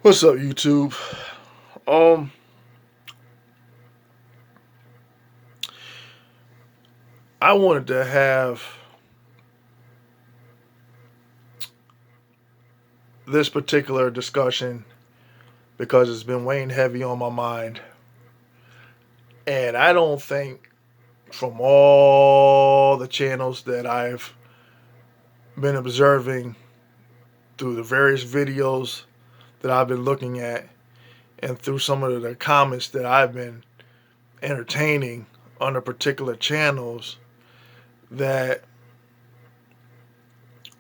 What's up, YouTube? Um, I wanted to have this particular discussion because it's been weighing heavy on my mind, and I don't think from all the channels that I've been observing through the various videos that I've been looking at, and through some of the comments that I've been entertaining on the particular channels, that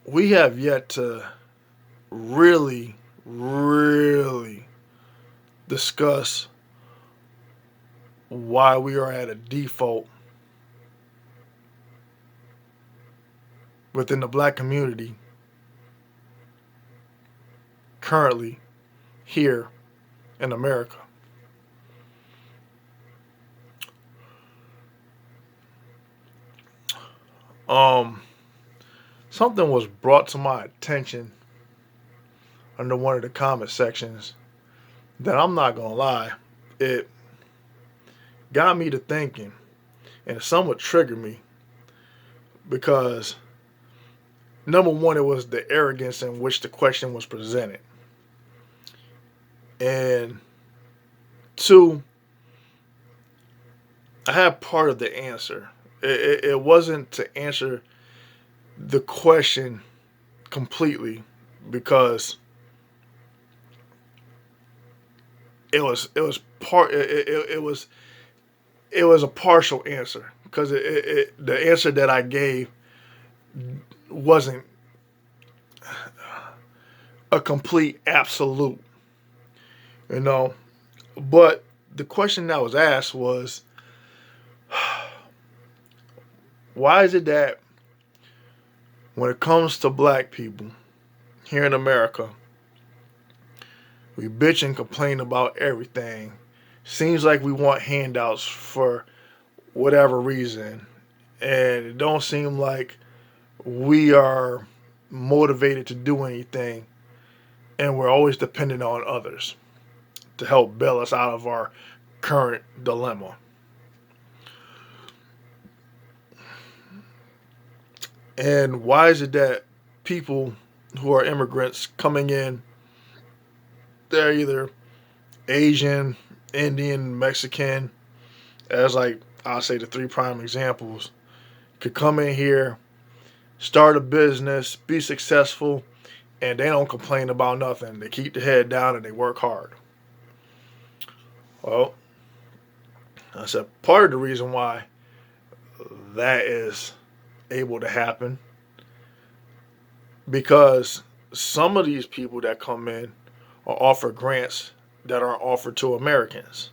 we have yet to really, really discuss why we are at a default within the black community currently here in America. Um, Something was brought to my attention under one of the comment sections that I'm not gonna lie, it got me to thinking, and it somewhat triggered me because number one, it was the arrogance in which the question was presented, and two, I had part of the answer. It wasn't to answer the question completely because it was a partial answer because the answer that I gave wasn't a complete absolute, you know. But the question that was asked was, why is it that when it comes to black people here in America, we bitch and complain about everything? Seems like we want handouts for whatever reason, and it don't seem like we are motivated to do anything, and we're always dependent on others to help bail us out of our current dilemma. And why is it that people who are immigrants coming in, they're either Asian, Indian, Mexican, as like I'll say the three prime examples, could come in here, start a business, be successful, and they don't complain about nothing. They keep their head down and they work hard. Well, I said part of the reason why that is able to happen because some of these people that come in are offered grants that are offered to Americans.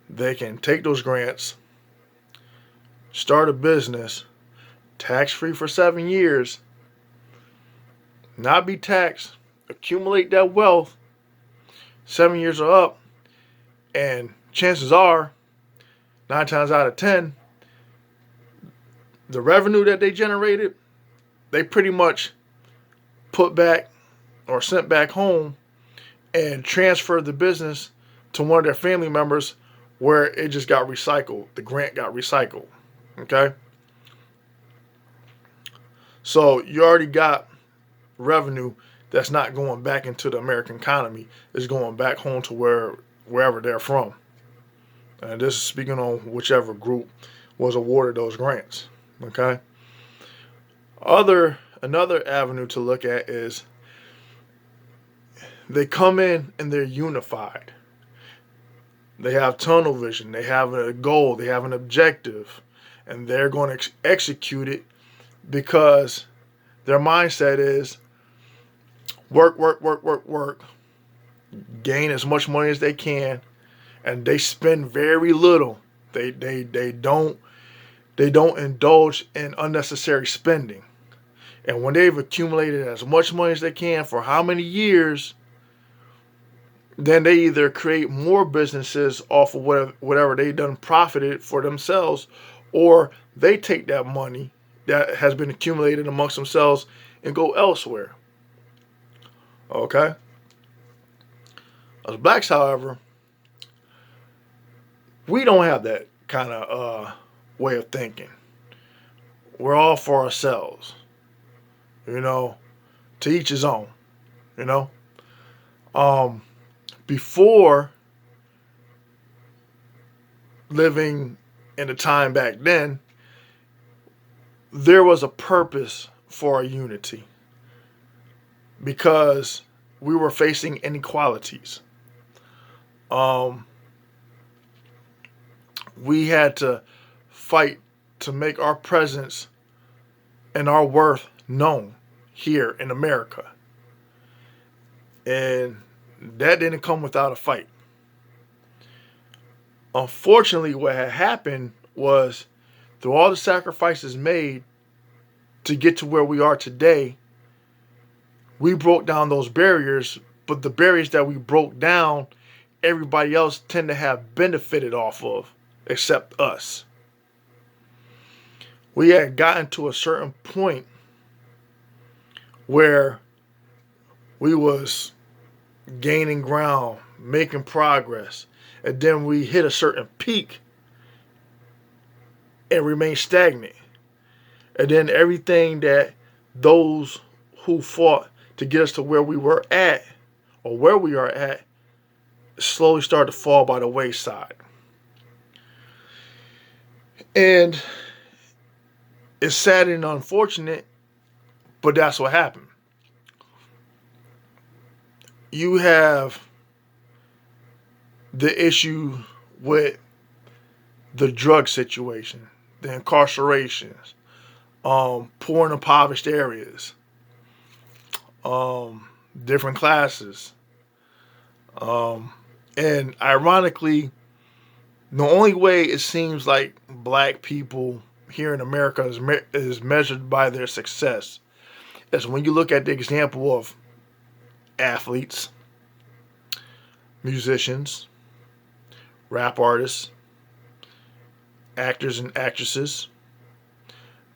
They can take those grants, start a business, tax free for 7 years, not be taxed, accumulate that wealth. 7 years are up, and chances are, 9 times out of 10, the revenue that they generated, they pretty much put back or sent back home and transferred the business to one of their family members where it just got recycled. The grant got recycled. Okay? So you already got revenue that's not going back into the American economy. It's going back home to wherever they're from. And this is speaking on whichever group was awarded those grants. Okay? Another avenue to look at is they come in and they're unified. They have tunnel vision. They have a goal. They have an objective, and they're going to execute it because their mindset is work, work, work, work, work, gain as much money as they can, and they spend very little. They don't indulge in unnecessary spending. And when they've accumulated as much money as they can for how many years, then they either create more businesses off of whatever they done profited for themselves, or they take that money that has been accumulated amongst themselves and go elsewhere. Okay? As blacks, however, we don't have that kind of way of thinking. We're all for ourselves, you know, to each his own, you know. Um, Before living in the time back then, there was a purpose for our unity because we were facing inequalities. Um, we had to fight to make our presence and our worth known here in America. And that didn't come without a fight. Unfortunately, what had happened was through all the sacrifices made to get to where we are today, we broke down those barriers, but the barriers that we broke down, everybody else tend to have benefited off of, except us. We had gotten to a certain point where we was gaining ground, making progress, and then we hit a certain peak and remained stagnant. And then everything that those who fought to get us to where we were at, or where we are at, slowly started to fall by the wayside. And it's sad and unfortunate, but that's what happened. You have the issue with the drug situation, the incarcerations, poor and impoverished areas, different classes. And ironically, the only way it seems like black people here in America is measured by their success is when you look at the example of athletes, musicians, rap artists, actors and actresses,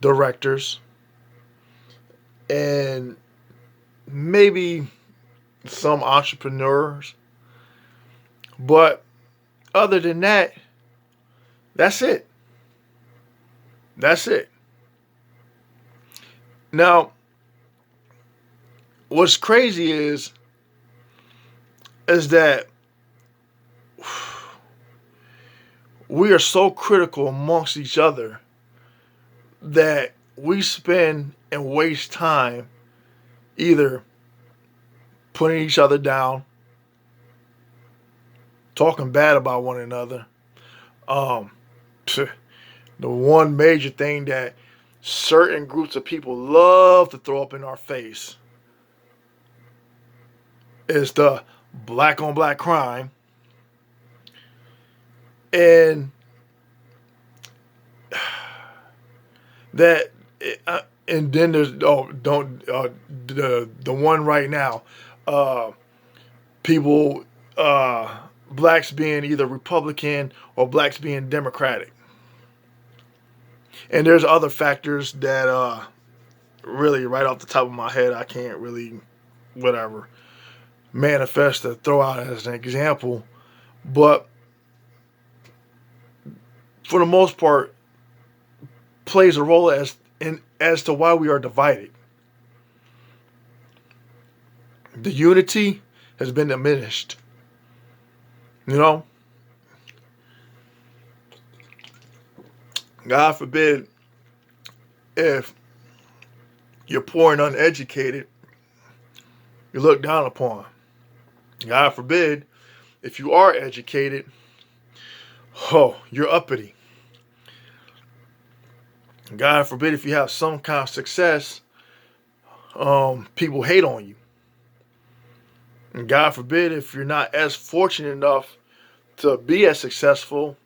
directors, and maybe some entrepreneurs. But other than that, that's it. That's it. Now, what's crazy is that we are so critical amongst each other that we spend and waste time either putting each other down, talking bad about one another. The one major thing that certain groups of people love to throw up in our face is the black on black crime. And that, and then there's the one right now, people, blacks being either Republican or blacks being Democratic. And there's other factors that really right off the top of my head I can't really manifest to throw out as an example, but for the most part plays a role as to why we are divided. The unity has been diminished. You know, God forbid if you're poor and uneducated, you're looked down upon. God forbid if you are educated, you're uppity. God forbid if you have some kind of success, people hate on you. And God forbid if you're not as fortunate enough to be as successful,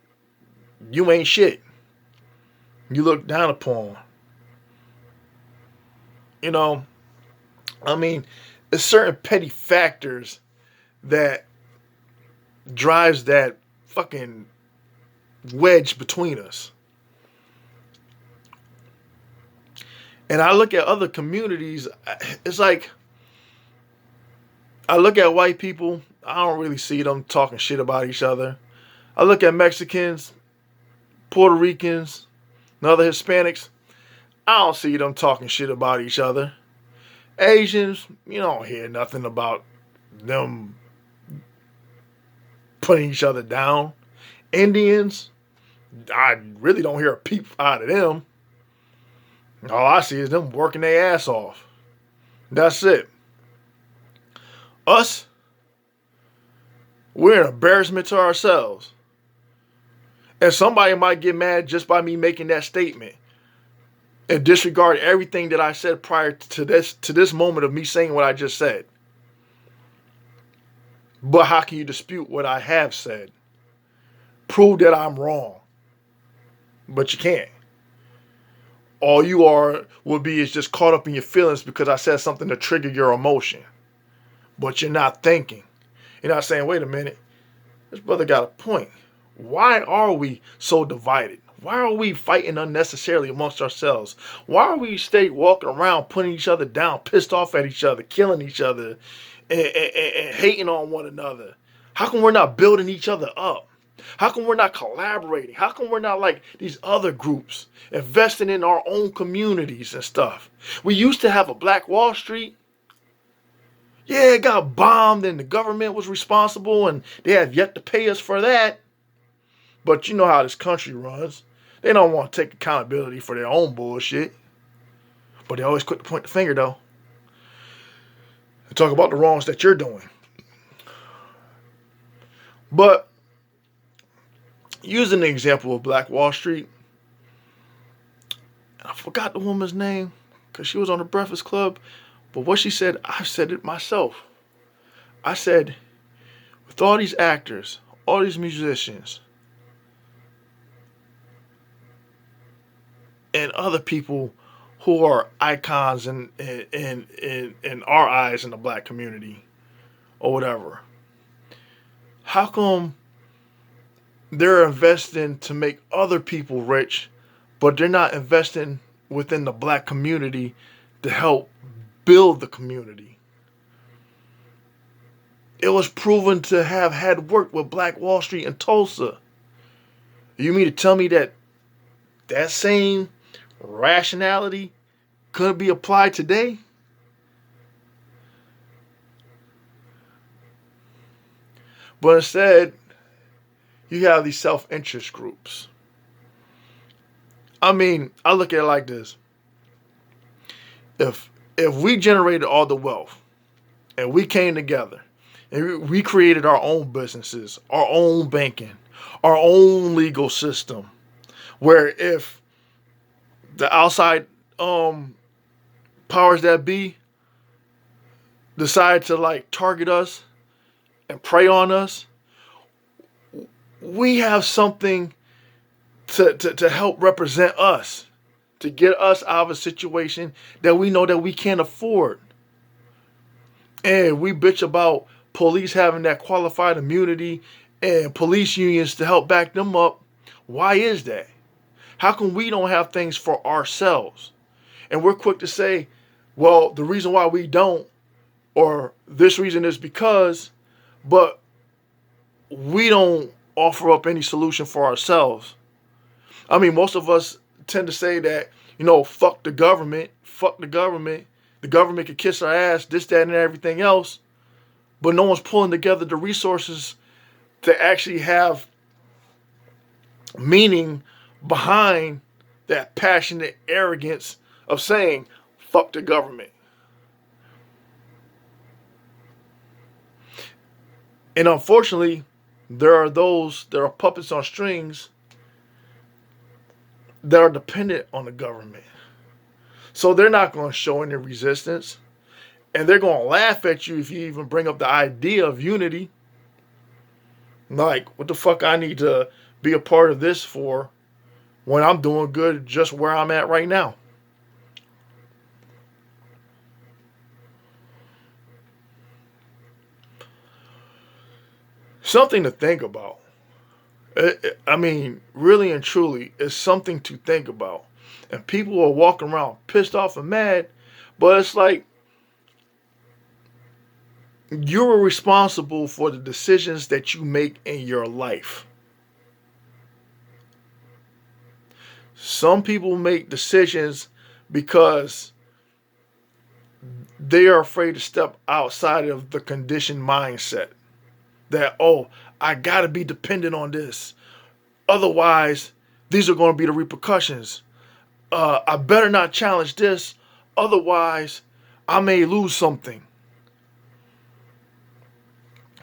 you ain't shit. You look down upon. You know, I mean, there's certain petty factors that drives that fucking wedge between us. And I look at other communities, it's like, I look at white people, I don't really see them talking shit about each other. I look at Mexicans, Puerto Ricans, and other Hispanics. I don't see them talking shit about each other. Asians, you don't hear nothing about them putting each other down. Indians, I really don't hear a peep out of them. All I see is them working their ass off. That's it. Us, we're an embarrassment to ourselves. And somebody might get mad just by me making that statement and disregard everything that I said prior to this moment of me saying what I just said. But how can you dispute what I have said? Prove that I'm wrong. But you can't. All you will be is just caught up in your feelings because I said something to trigger your emotion. But you're not thinking. You're not saying, wait a minute, this brother got a point. Why are we so divided? Why are we fighting unnecessarily amongst ourselves? Why are we stay walking around putting each other down, pissed off at each other, killing each other, and hating on one another? How come we're not building each other up? How come we're not collaborating? How come we're not like these other groups, investing in our own communities and stuff? We used to have a Black Wall Street. Yeah, it got bombed and the government was responsible and they have yet to pay us for that. But you know how this country runs. They don't want to take accountability for their own bullshit. But they always quick to point the finger, though. And talk about the wrongs that you're doing. But using the example of Black Wall Street, I forgot the woman's name because she was on the Breakfast Club. But what she said, I said it myself. I said, with all these actors, all these musicians, and other people who are icons in our eyes in the black community or whatever, how come they're investing to make other people rich, but they're not investing within the black community to help build the community? It was proven to have had worked with Black Wall Street in Tulsa. You mean to tell me that same rationality could be applied today? But instead, you have these self-interest groups. I mean, I look at it like this. If we generated all the wealth and we came together and we created our own businesses, our own banking, our own legal system, where if the outside powers that be decide to like target us and prey on us, we have something to help represent us, to get us out of a situation that we know that we can't afford. And we bitch about police having that qualified immunity and police unions to help back them up. Why is that? How come we don't have things for ourselves? And we're quick to say, well, the reason why we don't, or this reason is because, but we don't offer up any solution for ourselves. I mean, most of us tend to say that, fuck the government, the government could kiss our ass, this, that, and everything else, but no one's pulling together the resources to actually have meaning behind that passionate arrogance of saying, fuck the government. And unfortunately, there are those that are puppets on strings that are dependent on the government. So they're not going to show any resistance. And they're going to laugh at you if you even bring up the idea of unity. Like, what the fuck I need to be a part of this for when I'm doing good just where I'm at right now? Something to think about. I mean, really and truly, it's something to think about. And people are walking around pissed off and mad, but it's like, You're responsible for the decisions that you make in your life. Some people make decisions because they are afraid to step outside of the conditioned mindset that, oh, I gotta be dependent on this. Otherwise, these are going to be the repercussions. I better not challenge this. Otherwise, I may lose something.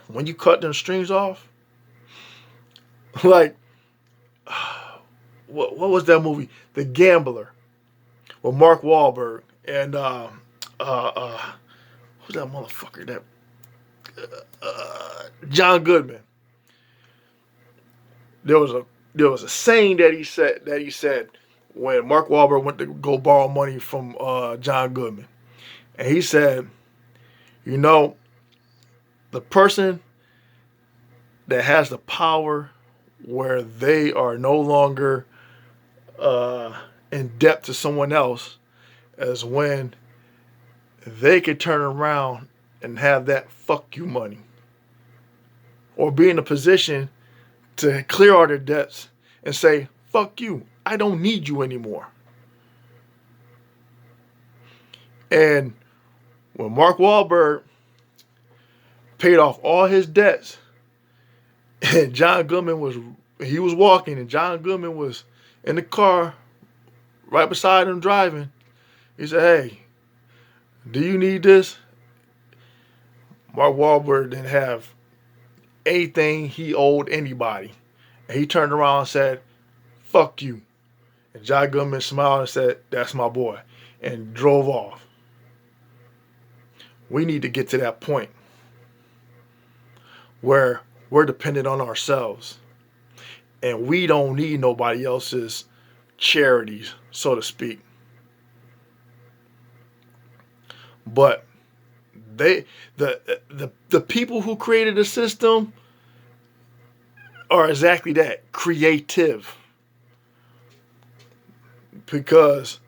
When you cut them strings off, like, what was that movie? The Gambler with Mark Wahlberg and who's that motherfucker? That John Goodman. There was a saying that he said when Mark Wahlberg went to go borrow money from John Goodman, and he said, you know, the person that has the power where they are no longer in debt to someone else is when they could turn around and have that fuck you money, or be in a position to clear all their debts and say, fuck you, I don't need you anymore. And when Mark Wahlberg paid off all his debts, and John Goodman was walking, and John Goodman was in the car right beside him driving, he said, hey, do you need this? Mark Wahlberg didn't have anything he owed anybody. And he turned around and said, fuck you. And John Goodman smiled and said, that's my boy, and drove off. We need to get to that point where we're dependent on ourselves and we don't need nobody else's charities, so to speak. But the people who created the system are exactly that, creative. Because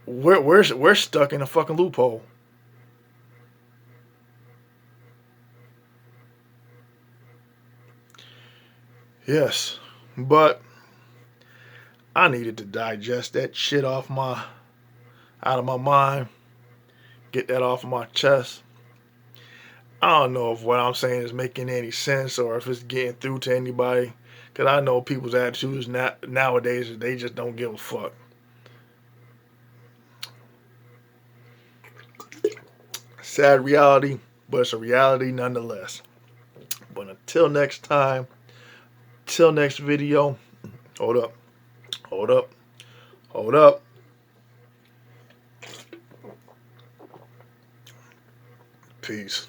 we're stuck in a fucking loophole. Yes, but I needed to digest that shit out of my mind, get that off of my chest. I don't know if what I'm saying is making any sense or if it's getting through to anybody. Because I know people's attitudes nowadays, they just don't give a fuck. Sad reality, but it's a reality nonetheless. But until next time, till next video, hold up, hold up, hold up. Peace.